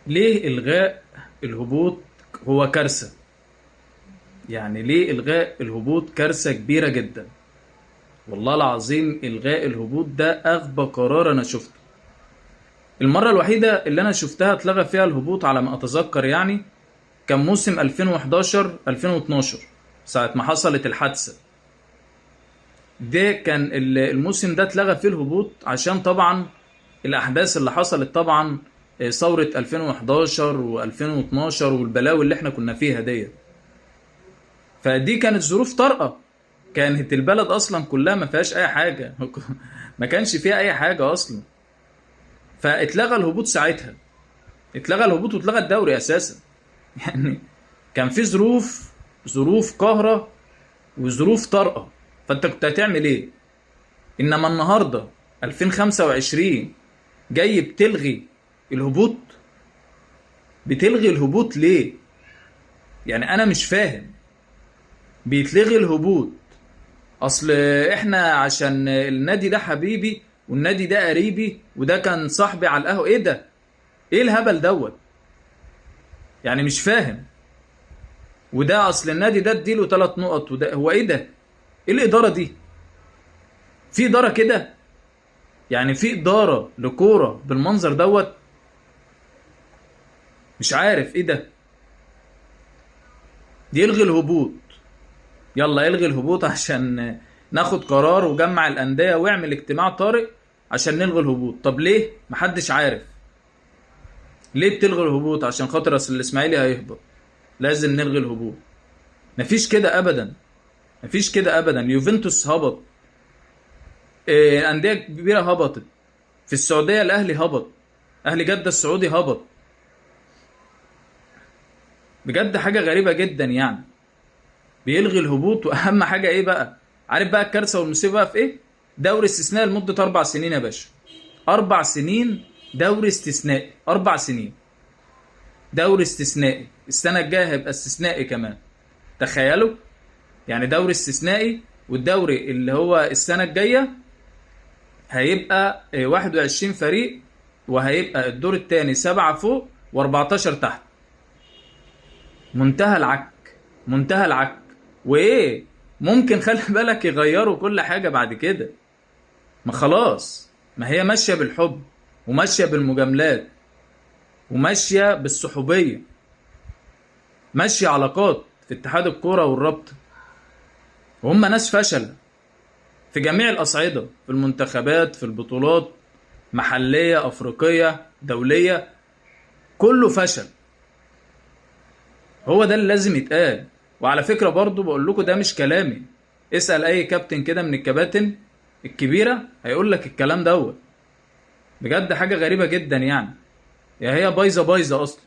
ليه إلغاء الهبوط هو كارثة؟ يعني ليه إلغاء الهبوط كارثة كبيرة جدا؟ والله العظيم إلغاء الهبوط ده أغبى قرار أنا شفته. المرة الوحيدة اللي أنا شفتها اتلغى فيها الهبوط على ما أتذكر يعني كان موسم 2011 2012 ساعة ما حصلت الحادثة. ده كان الموسم ده اتلغى فيه الهبوط عشان طبعا الأحداث اللي حصلت طبعا، ثورة 2011 و2012 والبلاوي اللي احنا كنا فيها دي. فدي كانت ظروف طارئة، كانت البلد اصلا كلها ما فيهاش اي حاجة ما كانش فيها اي حاجة اصلا. فاتلغى الهبوط ساعتها، اتلغى الهبوط واتلغى الدوري اساسا يعني كان في ظروف قاهرة وظروف طارئة. فانت كنت هتعمل ايه؟ انما النهاردة 2025 جاي بتلغي الهبوط. بتلغي الهبوط ليه؟ يعني انا مش فاهم. بيتلغي الهبوط اصل احنا عشان النادي ده حبيبي والنادي ده قريبي وده كان صاحبي على القهوه. ايه ده؟ ايه الهبل دوت؟ يعني مش فاهم. وده اصل النادي ده اديله 3 نقط وده هو ايه ده؟ ايه الاداره دي؟ في اداره كده؟ يعني في اداره لكوره بالمنظر دوت؟ مش عارف ايه ده. دي الغي الهبوط. يلا الغي الهبوط عشان ناخد قرار وجمع الانديه واعمل اجتماع طارئ عشان نلغي الهبوط. طب ليه؟ محدش عارف. ليه بتلغي الهبوط؟ عشان خاطر اصل الاسماعيلي هيهبط لازم نلغي الهبوط. مفيش كده ابدا. مفيش كده ابدا. يوفنتوس هبط، انديه كبيره هبطت. في السعوديه الاهلي هبط، اهلي جده السعودي هبط. بجد حاجه غريبه جدا يعني. بيلغي الهبوط واهم حاجه ايه بقى؟ عارف بقى الكارثه والمصيبه بقى في ايه؟ دوري استثنائي لمده 4 سنين يا باشا. 4 سنين دوري استثنائي. 4 سنين دوري استثنائي. السنه الجايه هيبقى استثنائي كمان. تخيلوا. يعني دوري استثنائي، والدوري اللي هو السنة الجاية هيبقى 21 فريق، وهيبقى الدور الثاني 7 فوق و14 تحت. منتهى العك. منتهى العك. وايه؟ ممكن خلي بالك يغيروا كل حاجة بعد كده. ما خلاص، ما هي ماشية بالحب وماشية بالمجاملات وماشية بالصحوبية. ماشية علاقات في اتحاد الكورة والرابطة، وهم ناس فشل في جميع الأصعدة، في المنتخبات، في البطولات، محلية أفريقية دولية، كله فشل. هو ده اللي لازم يتقال. وعلى فكرة برضو بقول لكم ده مش كلامي. اسأل أي كابتن كده من الكباتن الكبيرة هيقول لك الكلام دوت. بجد حاجة غريبة جدا يعني. يا هي بايظة بايظة أصلا.